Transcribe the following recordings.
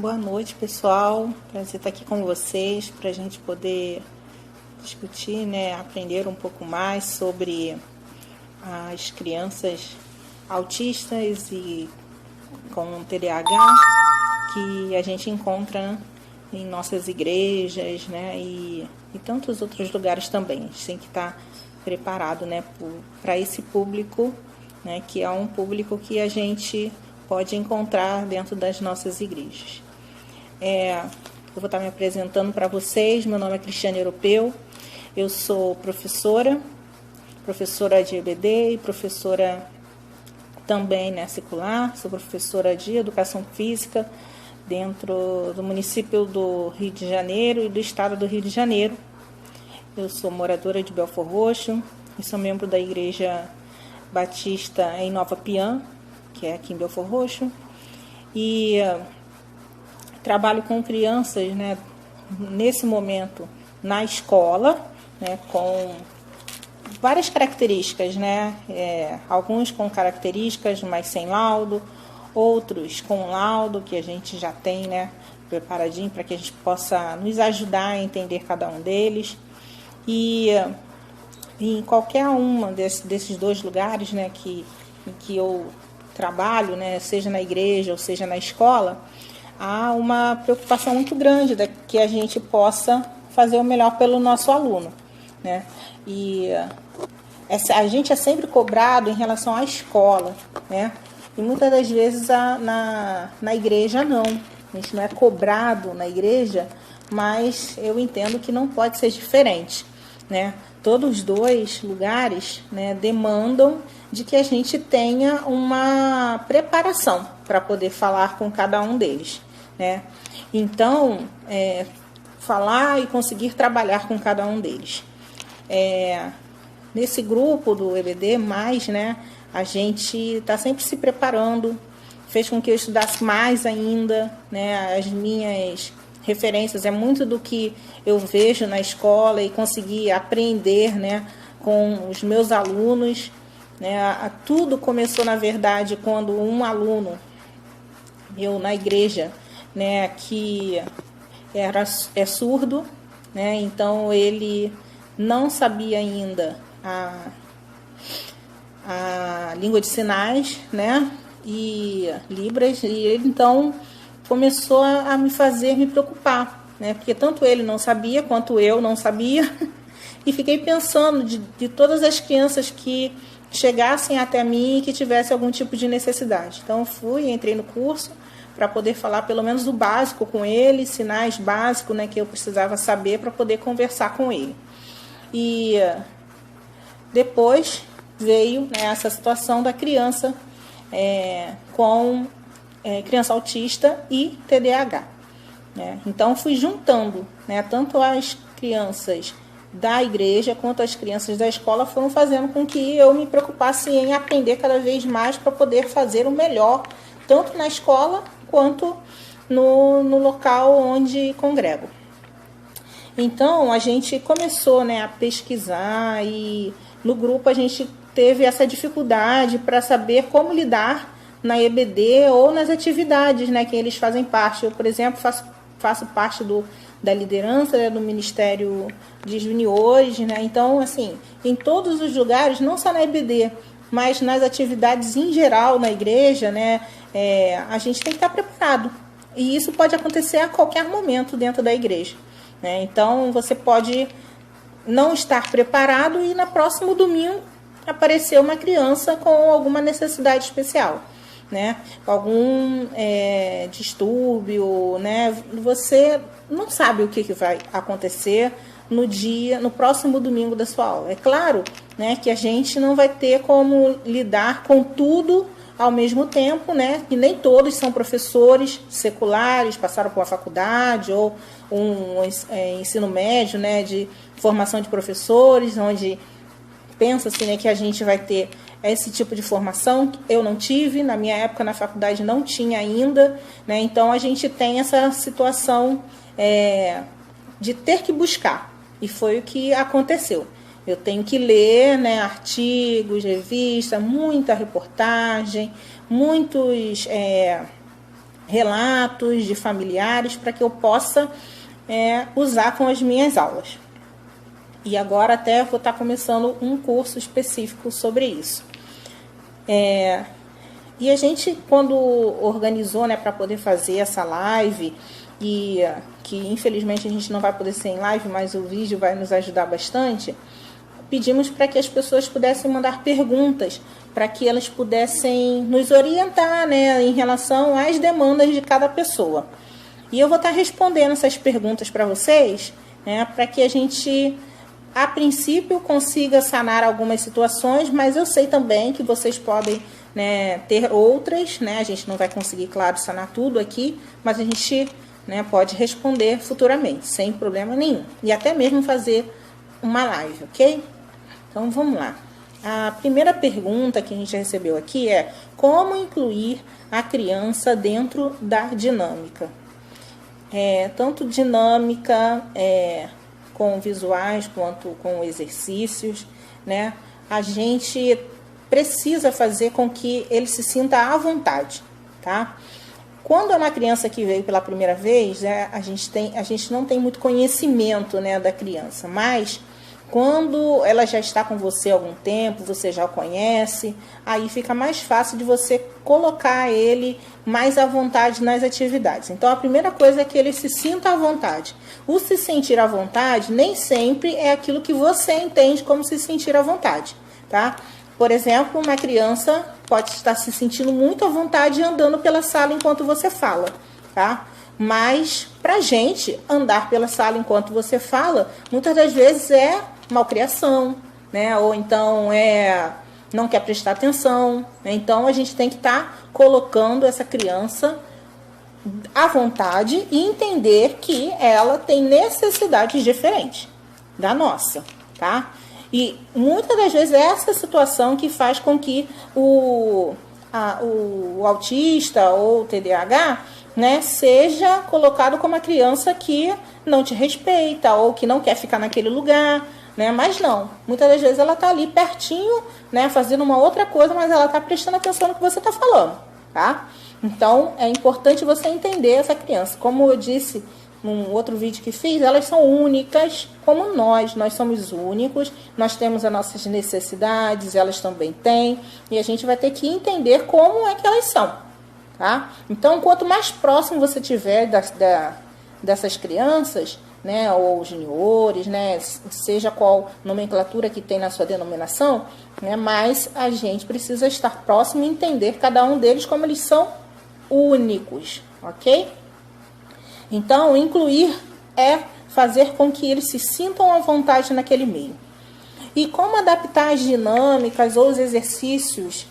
Boa noite, pessoal. Prazer estar aqui com vocês para a gente poder discutir, aprender um pouco mais sobre as crianças autistas e com TDAH que a gente encontra em nossas igrejas, e tantos outros lugares também. A gente tem que estar preparado, para esse público, que é um público que a gente pode encontrar dentro das nossas igrejas. Eu vou estar me apresentando para vocês. Meu nome é Cristiane Europeu. Eu sou professora de EBD e professora também secular. Sou professora de Educação Física dentro do município do Rio de Janeiro e do estado do Rio de Janeiro. Eu sou moradora de Belford Roxo e sou membro da Igreja Batista em Nova Piã, que é aqui em Belford Roxo. E trabalho com crianças, nesse momento, na escola, com várias características, alguns com características, mas sem laudo, outros com laudo, que a gente já tem, preparadinho para que a gente possa nos ajudar a entender cada um deles. E em qualquer uma desses dois lugares, em que eu trabalho, seja na igreja ou seja na escola, há uma preocupação muito grande de que a gente possa fazer o melhor pelo nosso aluno, E a gente é sempre cobrado em relação à escola, E muitas das vezes na igreja não. A gente não é cobrado na igreja, mas eu entendo que não pode ser diferente, Todos os dois lugares, demandam de que a gente tenha uma preparação para poder falar com cada um deles, Então, falar e conseguir trabalhar com cada um deles. Nesse grupo do EBD+, a gente está sempre se preparando, fez com que eu estudasse mais ainda, as minhas referências é muito do que eu vejo na escola e consegui aprender, com os meus alunos, Tudo começou, na verdade, quando um aluno meu na igreja, que é surdo, então ele não sabia ainda a língua de sinais, e Libras, e ele então começou a me fazer me preocupar, porque tanto ele não sabia quanto eu não sabia, e fiquei pensando de todas as crianças que chegassem até mim e que tivessem algum tipo de necessidade. Então entrei no curso para poder falar pelo menos o básico com ele, sinais básicos, que eu precisava saber para poder conversar com ele. E depois veio essa situação da criança com criança autista e TDAH. Então fui juntando, tanto as crianças da igreja quanto as crianças da escola, foram fazendo com que eu me preocupasse em aprender cada vez mais para poder fazer o melhor, tanto na escola quanto no local onde congrego. Então a gente começou a pesquisar, e no grupo a gente teve essa dificuldade para saber como lidar na EBD ou nas atividades que eles fazem parte. Eu, por exemplo, faço parte da liderança do Ministério de Juniores, Então, assim, em todos os lugares, não só na EBD, mas nas atividades em geral na igreja, a gente tem que estar preparado. E isso pode acontecer a qualquer momento dentro da igreja, Então, você pode não estar preparado e no próximo domingo aparecer uma criança com alguma necessidade especial, algum distúrbio, Você não sabe o que vai acontecer no próximo domingo da sua aula. É claro, que a gente não vai ter como lidar com tudo ao mesmo tempo, que nem todos são professores seculares, passaram por uma faculdade ou um ensino médio, de formação de professores, onde pensa-se que a gente vai ter esse tipo de formação. Eu não tive, na minha época na faculdade não tinha ainda, Então a gente tem essa situação de ter que buscar, e foi o que aconteceu. Eu tenho que ler artigos, revistas, muita reportagem, muitos relatos de familiares para que eu possa usar com as minhas aulas. E agora até vou estar começando um curso específico sobre isso. E a gente, quando organizou, né, para poder fazer essa live, e que infelizmente a gente não vai poder ser em live, mas o vídeo vai nos ajudar bastante, pedimos para que as pessoas pudessem mandar perguntas, para que elas pudessem nos orientar, né, em relação às demandas de cada pessoa. E eu vou estar respondendo essas perguntas para vocês, né, para que a gente, a princípio, consiga sanar algumas situações, mas eu sei também que vocês podem, né, ter outras, né, a gente não vai conseguir, claro, sanar tudo aqui, mas a gente, né, pode responder futuramente, sem problema nenhum. E até mesmo fazer uma live, ok? Então, vamos lá. A primeira pergunta que a gente recebeu aqui é: como incluir a criança dentro da dinâmica? Tanto dinâmica com visuais quanto com exercícios, né? A gente precisa fazer com que ele se sinta à vontade, tá? Quando é uma criança que veio pela primeira vez, a gente não tem muito conhecimento, né, da criança, mas quando ela já está com você há algum tempo, você já o conhece, aí fica mais fácil de você colocar ele mais à vontade nas atividades. Então, a primeira coisa é que ele se sinta à vontade. O se sentir à vontade nem sempre é aquilo que você entende como se sentir à vontade, tá? Por exemplo, uma criança pode estar se sentindo muito à vontade andando pela sala enquanto você fala, tá? Mas, pra gente, andar pela sala enquanto você fala, muitas das vezes é malcriação, né? Ou então não quer prestar atenção, né? Então, a gente tem que estar colocando essa criança à vontade e entender que ela tem necessidades diferentes da nossa, tá? E muitas das vezes é essa situação que faz com que o autista ou o TDAH, né, seja colocado como uma criança que não te respeita ou que não quer ficar naquele lugar, né? Mas não, muitas das vezes ela está ali pertinho, né, fazendo uma outra coisa, mas ela está prestando atenção no que você está falando, tá? Então, é importante você entender essa criança. Como eu disse num outro vídeo que fiz, elas são únicas como nós somos únicos, nós temos as nossas necessidades, elas também têm, e a gente vai ter que entender como é que elas são, tá? Então, quanto mais próximo você tiver dessas crianças, né, ou juniores, né, seja qual nomenclatura que tem na sua denominação, né, mais a gente precisa estar próximo e entender cada um deles como eles são únicos, ok? Então, incluir é fazer com que eles se sintam à vontade naquele meio. E como adaptar as dinâmicas ou os exercícios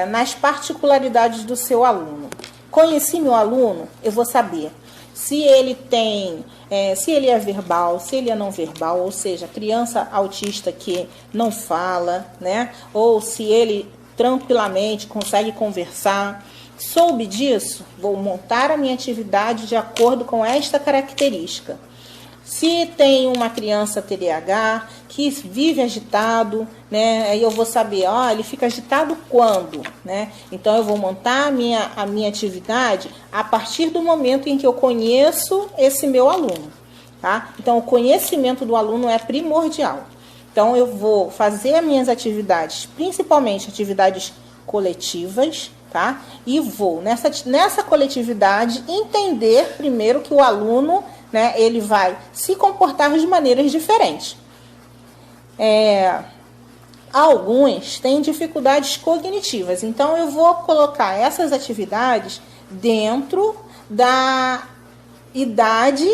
nas particularidades do seu aluno? Conheci meu aluno, eu vou saber se ele se ele é verbal, se ele é não verbal, ou seja, criança autista que não fala, né? Ou se ele tranquilamente consegue conversar. Soube disso, vou montar a minha atividade de acordo com esta característica. Se tem uma criança TDAH que vive agitado, né, aí eu vou saber, ele fica agitado quando, né? Então eu vou montar a minha atividade a partir do momento em que eu conheço esse meu aluno, tá? Então o conhecimento do aluno é primordial. Então eu vou fazer as minhas atividades, principalmente atividades coletivas, tá? E vou nessa coletividade entender primeiro que o aluno, né, ele vai se comportar de maneiras diferentes. Alguns têm dificuldades cognitivas, então eu vou colocar essas atividades dentro da idade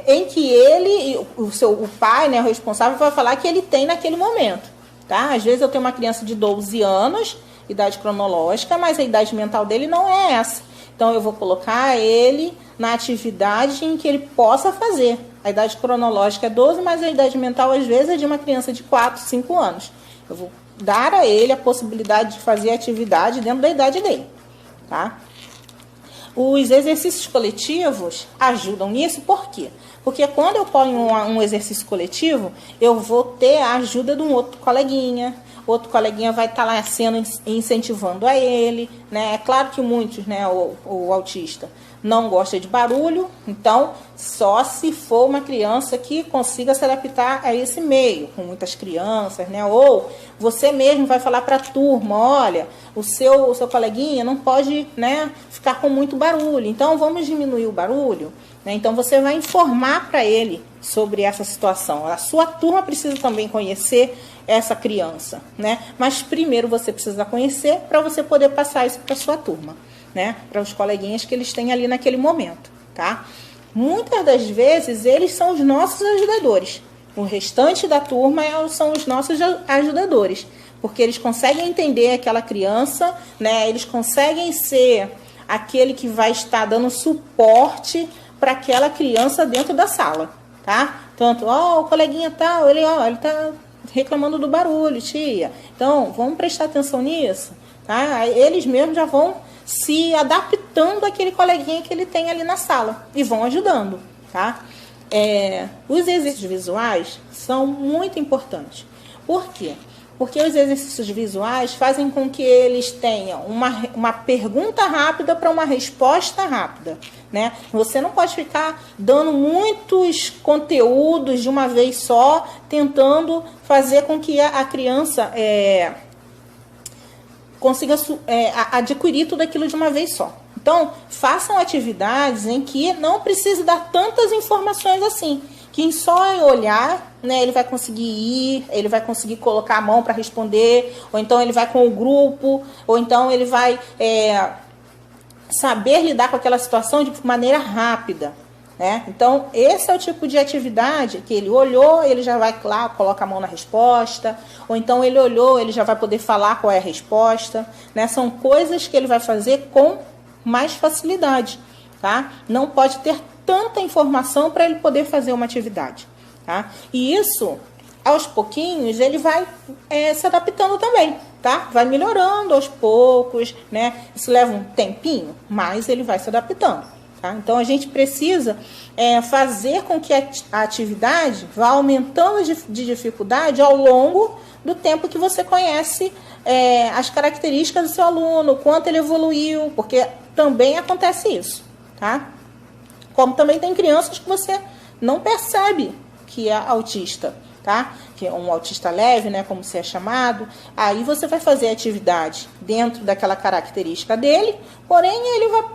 em que o pai, né, o responsável, vai falar que ele tem naquele momento, tá? Às vezes eu tenho uma criança de 12 anos, idade cronológica, mas a idade mental dele não é essa. Então, eu vou colocar ele na atividade em que ele possa fazer. A idade cronológica é 12, mas a idade mental, às vezes, é de uma criança de 4, 5 anos. Eu vou dar a ele a possibilidade de fazer a atividade dentro da idade dele, tá? Os exercícios coletivos ajudam nisso, por quê? Porque quando eu ponho um exercício coletivo, eu vou ter a ajuda de um outro coleguinha, outro coleguinha vai estar lá sendo incentivando a ele, né? É claro que muitos, né, o autista não gosta de barulho, então só se for uma criança que consiga se adaptar a esse meio, com muitas crianças, né? Ou você mesmo vai falar para a turma, olha, o seu coleguinha não pode, né, ficar com muito barulho, então vamos diminuir o barulho, né? Então você vai informar para ele sobre essa situação. A sua turma precisa também conhecer essa criança, né? Mas primeiro você precisa conhecer para você poder passar isso para a sua turma, né? Para os coleguinhas que eles têm ali naquele momento, tá? Muitas das vezes eles são os nossos ajudadores. O restante da turma são os nossos ajudadores, porque eles conseguem entender aquela criança, né? Eles conseguem ser aquele que vai estar dando suporte para aquela criança dentro da sala, tá? Tanto, o coleguinha tal, ele tá reclamando do barulho, tia. Então, vamos prestar atenção nisso, tá? Eles mesmos já vão se adaptando àquele coleguinha que ele tem ali na sala e vão ajudando, tá? Os exercícios visuais são muito importantes. Por quê? Porque os exercícios visuais fazem com que eles tenham uma pergunta rápida para uma resposta rápida, né? Você não pode ficar dando muitos conteúdos de uma vez só, tentando fazer com que a criança consiga adquirir tudo aquilo de uma vez só. Então, façam atividades em que não precise dar tantas informações assim, que só em olhar, né, ele vai conseguir ir, ele vai conseguir colocar a mão para responder, ou então ele vai com o grupo, ou então ele vai saber lidar com aquela situação de maneira rápida, né? Então, esse é o tipo de atividade que ele olhou, ele já vai lá, coloca a mão na resposta, ou então ele olhou, ele já vai poder falar qual é a resposta, né? São coisas que ele vai fazer com mais facilidade, tá? Não pode ter tanta informação para ele poder fazer uma atividade, tá? E isso, aos pouquinhos, ele vai se adaptando também, tá? Vai melhorando aos poucos, né? Isso leva um tempinho, mas ele vai se adaptando, tá? Então, a gente precisa fazer com que a atividade vá aumentando de dificuldade ao longo do tempo que você conhece as características do seu aluno, o quanto ele evoluiu, porque também acontece isso, tá? Como também tem crianças que você não percebe que é autista, tá? Que é um autista leve, né, como se é chamado. Aí você vai fazer a atividade dentro daquela característica dele, porém ele vai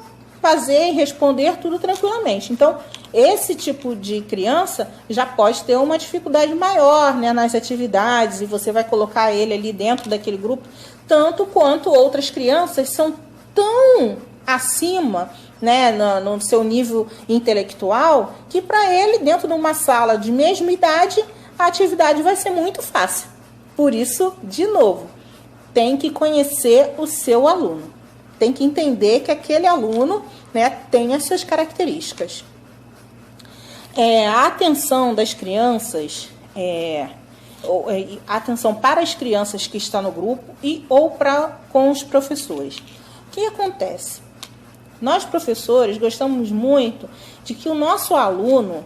fazer e responder tudo tranquilamente. Então, esse tipo de criança já pode ter uma dificuldade maior, né, nas atividades, e você vai colocar ele ali dentro daquele grupo, tanto quanto outras crianças são tão acima, né, no seu nível intelectual, que para ele, dentro de uma sala de mesma idade, a atividade vai ser muito fácil. Por isso, de novo, tem que conhecer o seu aluno. Tem que entender que aquele aluno, né, tem as suas características. A atenção das crianças, a atenção para as crianças que estão no grupo ou com os professores. O que acontece? Nós, professores, gostamos muito de que o nosso aluno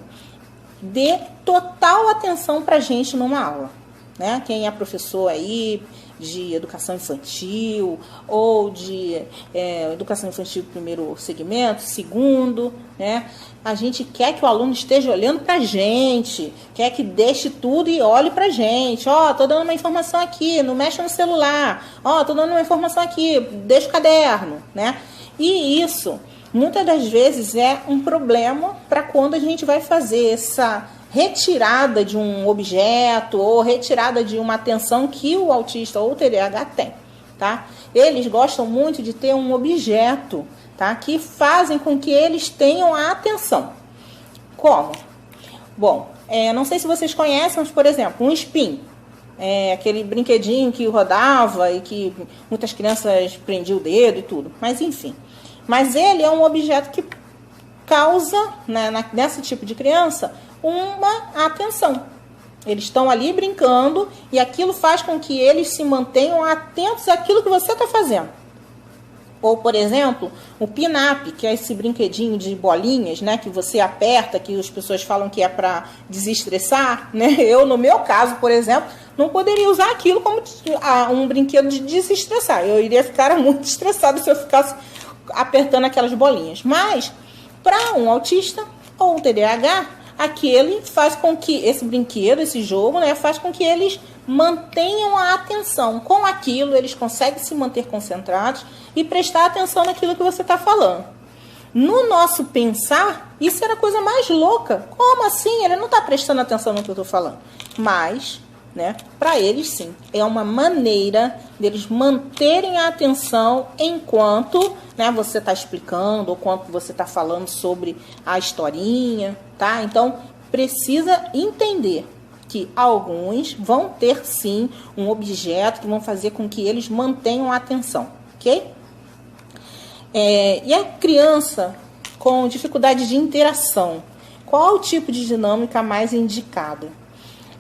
dê total atenção para a gente numa aula, né? Quem é professor aí de educação infantil ou de educação infantil primeiro segmento, segundo, né? A gente quer que o aluno esteja olhando para a gente, quer que deixe tudo e olhe para a gente. Tô dando uma informação aqui, não mexa no celular. Tô dando uma informação aqui, deixa o caderno, né? E isso, muitas das vezes, é um problema para quando a gente vai fazer essa retirada de um objeto ou retirada de uma atenção que o autista ou o TDAH tem, tá? Eles gostam muito de ter um objeto, tá, que fazem com que eles tenham a atenção. Como? Bom, não sei se vocês conhecem, mas, por exemplo, um spin. Aquele brinquedinho que rodava e que muitas crianças prendiam o dedo e tudo. Mas, enfim. Mas ele é um objeto que causa, né, nesse tipo de criança, uma atenção. Eles estão ali brincando e aquilo faz com que eles se mantenham atentos àquilo que você está fazendo. Ou, por exemplo, o pin-up, que é esse brinquedinho de bolinhas, né, que você aperta, que as pessoas falam que é para desestressar, né? Eu, no meu caso, por exemplo, não poderia usar aquilo como um brinquedo de desestressar. Eu iria ficar muito estressada se eu ficasse apertando aquelas bolinhas. Mas, para um autista ou um TDAH, aquele faz com que esse brinquedo, esse jogo, né, faz com que eles mantenham a atenção com aquilo, eles conseguem se manter concentrados e prestar atenção naquilo que você está falando. No nosso pensar, isso era a coisa mais louca. Como assim? Ele não está prestando atenção no que eu estou falando. Mas, né, para eles sim, é uma maneira deles manterem a atenção enquanto, né, você está explicando ou quanto você está falando sobre a historinha, tá? Então, precisa entender que alguns vão ter sim um objeto que vão fazer com que eles mantenham a atenção, ok? E a criança com dificuldade de interação, qual o tipo de dinâmica mais indicada?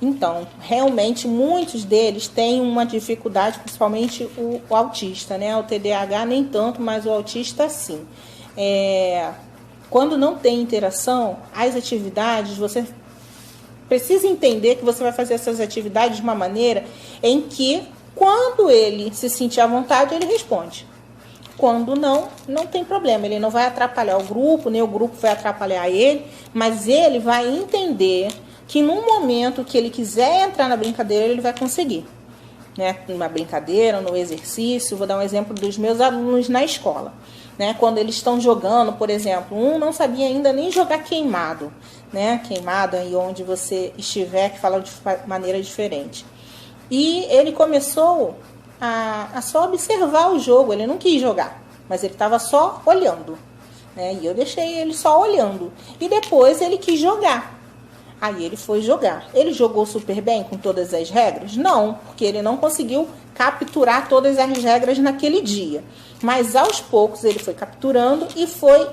Então, realmente, muitos deles têm uma dificuldade, principalmente o autista, né? O TDAH nem tanto, mas o autista sim. Quando não tem interação, as atividades, você precisa entender que você vai fazer essas atividades de uma maneira em que, quando ele se sentir à vontade, ele responde. Quando não, não tem problema. Ele não vai atrapalhar o grupo, nem o grupo vai atrapalhar ele, mas ele vai entender que no momento que ele quiser entrar na brincadeira, ele vai conseguir. Né? Numa brincadeira, no exercício. Vou dar um exemplo dos meus alunos na escola. Né? Quando eles estão jogando, por exemplo, um não sabia ainda nem jogar queimado. Né? Queimado aí onde você estiver, que fala de maneira diferente. E ele começou a só observar o jogo, ele não quis jogar, mas ele estava só olhando. Né? E eu deixei ele só olhando. E depois ele quis jogar. Aí ele foi jogar. Ele jogou super bem com todas as regras? Não, porque ele não conseguiu capturar todas as regras naquele dia. Mas aos poucos ele foi capturando e foi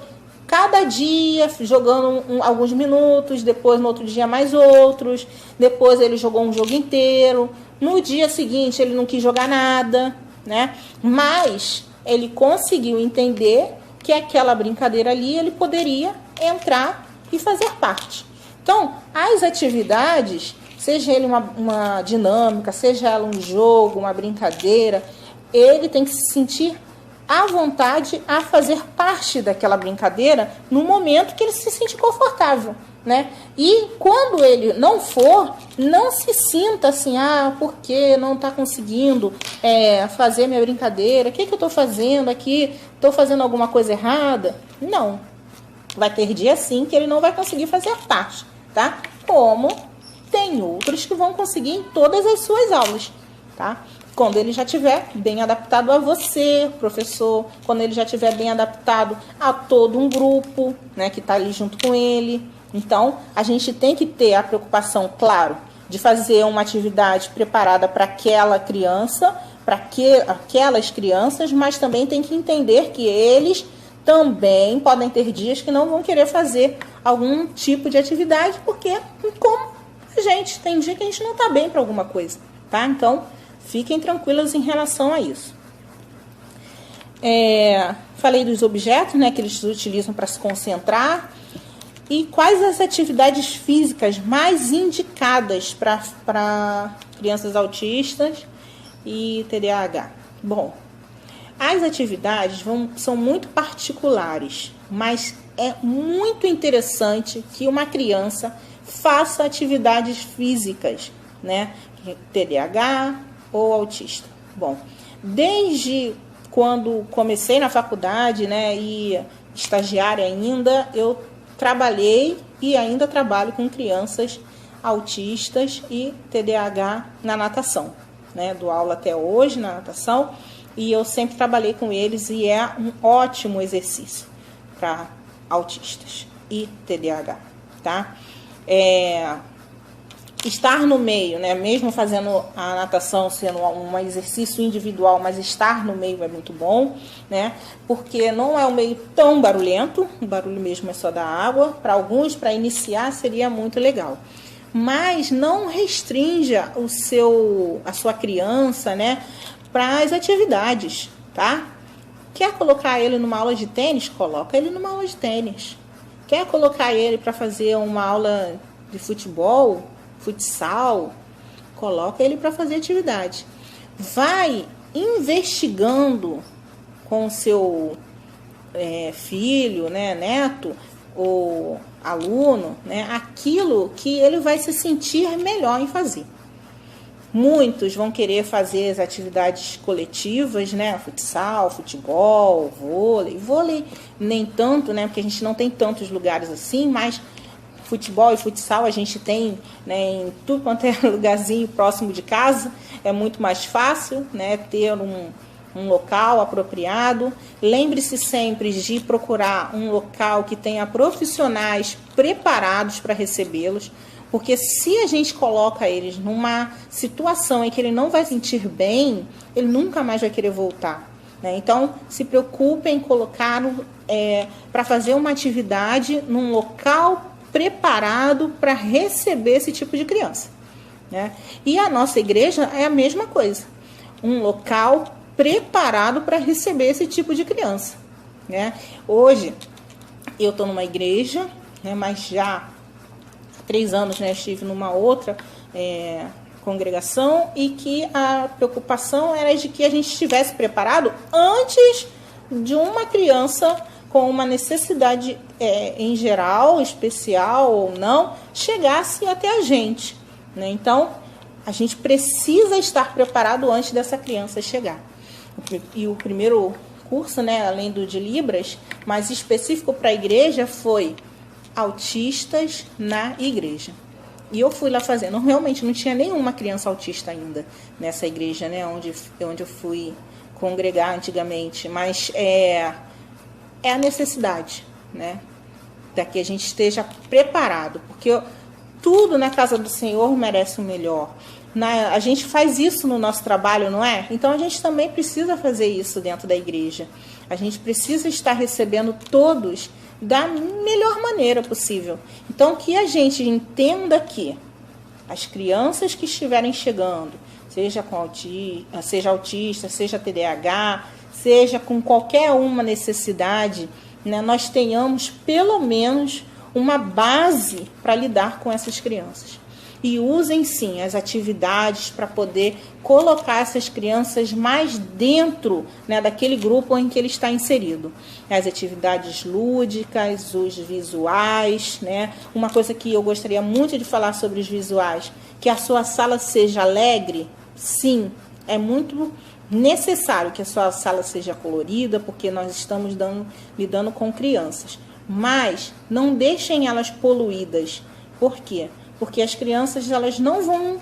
cada dia jogando alguns minutos, depois no outro dia mais outros, depois ele jogou um jogo inteiro. No dia seguinte ele não quis jogar nada, né? Mas ele conseguiu entender que aquela brincadeira ali ele poderia entrar e fazer parte. Então, as atividades, seja ele uma dinâmica, seja ela um jogo, uma brincadeira, ele tem que se sentir à vontade a fazer parte daquela brincadeira no momento que ele se sente confortável, né? E quando ele não for, não se sinta assim, porque não está conseguindo fazer minha brincadeira, o que eu estou fazendo aqui? Estou fazendo alguma coisa errada? Não. Vai ter dia sim que ele não vai conseguir fazer parte, tá? Como tem outros que vão conseguir em todas as suas aulas, tá? Quando ele já estiver bem adaptado a você, professor, quando ele já estiver bem adaptado a todo um grupo, né, que está ali junto com ele. Então, a gente tem que ter a preocupação, claro, de fazer uma atividade preparada para aquela criança, para aquelas crianças, mas também tem que entender que eles também podem ter dias que não vão querer fazer algum tipo de atividade, porque, como a gente, tem dia que a gente não está bem para alguma coisa, tá? Então, fiquem tranquilos em relação a isso. Falei dos objetos, né, que eles utilizam para se concentrar. E quais as atividades físicas mais indicadas para crianças autistas e TDAH? Bom, as atividades são muito particulares, mas é muito interessante que uma criança faça atividades físicas, né? TDAH ou autista. Bom, desde quando comecei na faculdade, né, e estagiária ainda, eu trabalhei e ainda trabalho com crianças autistas e TDAH na natação, né? Dou aula até hoje na natação e eu sempre trabalhei com eles e é um ótimo exercício para autistas e TDAH, tá? Estar no meio, né? Mesmo fazendo a natação sendo um exercício individual, mas estar no meio é muito bom, né? Porque não é um meio tão barulhento, o barulho mesmo é só da água. Para alguns, para iniciar, seria muito legal. Mas não restrinja a sua criança, né, para as atividades, tá? Quer colocar ele numa aula de tênis? Coloca ele numa aula de tênis. Quer colocar ele para fazer uma aula de futebol, futsal? Coloca ele para fazer atividade. Vai investigando com o seu filho, né, neto ou aluno, né, aquilo que ele vai se sentir melhor em fazer. Muitos vão querer fazer as atividades coletivas, né? Futsal, futebol, vôlei. Vôlei nem tanto, né? Porque a gente não tem tantos lugares assim, mas futebol e futsal a gente tem, né, em tudo quanto é lugarzinho próximo de casa. É muito mais fácil, né, ter um local apropriado. Lembre-se sempre de procurar um local que tenha profissionais preparados para recebê-los. Porque se a gente coloca eles numa situação em que ele não vai sentir bem, ele nunca mais vai querer voltar, né? Então, se preocupe em colocá-lo para fazer uma atividade num local preparado para receber esse tipo de criança, né? E a nossa igreja é a mesma coisa. Um local preparado para receber esse tipo de criança, né? Hoje, eu estou numa igreja, né, mas já 3 anos, né, estive numa outra congregação e que a preocupação era de que a gente estivesse preparado antes de uma criança com uma necessidade em geral, especial ou não, chegasse até a gente, né? Então, a gente precisa estar preparado antes dessa criança chegar. E o primeiro curso, né, além do de Libras, mais específico para a igreja, foi autistas na igreja. E eu fui lá fazendo. Realmente não tinha nenhuma criança autista ainda nessa igreja, né, onde eu fui congregar antigamente. Mas é a necessidade, né, para que a gente esteja preparado. Porque tudo na casa do Senhor merece o melhor. A gente faz isso no nosso trabalho, não é? Então a gente também precisa fazer isso dentro da igreja. A gente precisa estar recebendo todos da melhor maneira possível. Então, que a gente entenda que as crianças que estiverem chegando, seja autista, seja TDAH, seja com qualquer uma necessidade, né, nós tenhamos pelo menos uma base para lidar com essas crianças. E usem, sim, as atividades para poder colocar essas crianças mais dentro, né, daquele grupo em que ele está inserido. As atividades lúdicas, os visuais, né? Uma coisa que eu gostaria muito de falar sobre os visuais, que a sua sala seja alegre, sim, é muito necessário que a sua sala seja colorida, porque nós estamos lidando com crianças. Mas não deixem elas poluídas. Por quê? Porque as crianças, elas não vão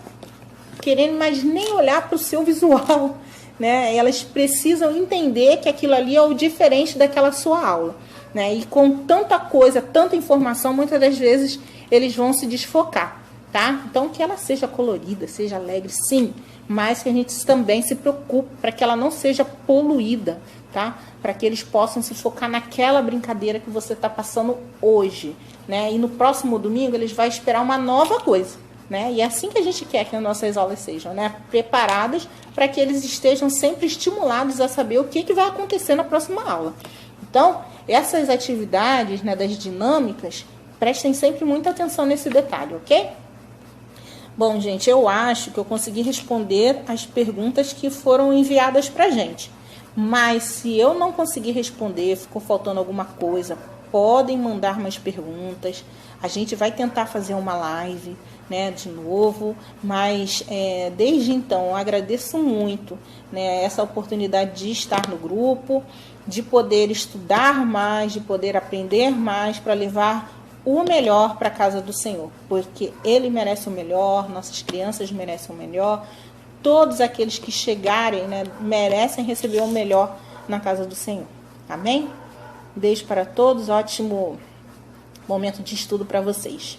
querer mais nem olhar para o seu visual, né? Elas precisam entender que aquilo ali é o diferente daquela sua aula, né? E com tanta coisa, tanta informação, muitas das vezes eles vão se desfocar, tá? Então, que ela seja colorida, seja alegre, sim, mas que a gente também se preocupe para que ela não seja poluída, tá? Para que eles possam se focar naquela brincadeira que você está passando hoje, né? E no próximo domingo eles vão esperar uma nova coisa, né? E é assim que a gente quer que as nossas aulas sejam, né? Preparadas para que eles estejam sempre estimulados a saber o que vai acontecer na próxima aula. Então, essas atividades, né, das dinâmicas, prestem sempre muita atenção nesse detalhe, ok? Bom, gente, eu acho que eu consegui responder as perguntas que foram enviadas para a gente. Mas se eu não conseguir responder, ficou faltando alguma coisa, podem mandar mais perguntas. A gente vai tentar fazer uma live, né, de novo. Mas desde então, eu agradeço muito, né, essa oportunidade de estar no grupo, de poder estudar mais, de poder aprender mais para levar o melhor para a casa do Senhor. Porque Ele merece o melhor, nossas crianças merecem o melhor. Todos aqueles que chegarem, né, merecem receber o melhor na casa do Senhor. Amém? Beijo para todos, ótimo momento de estudo para vocês.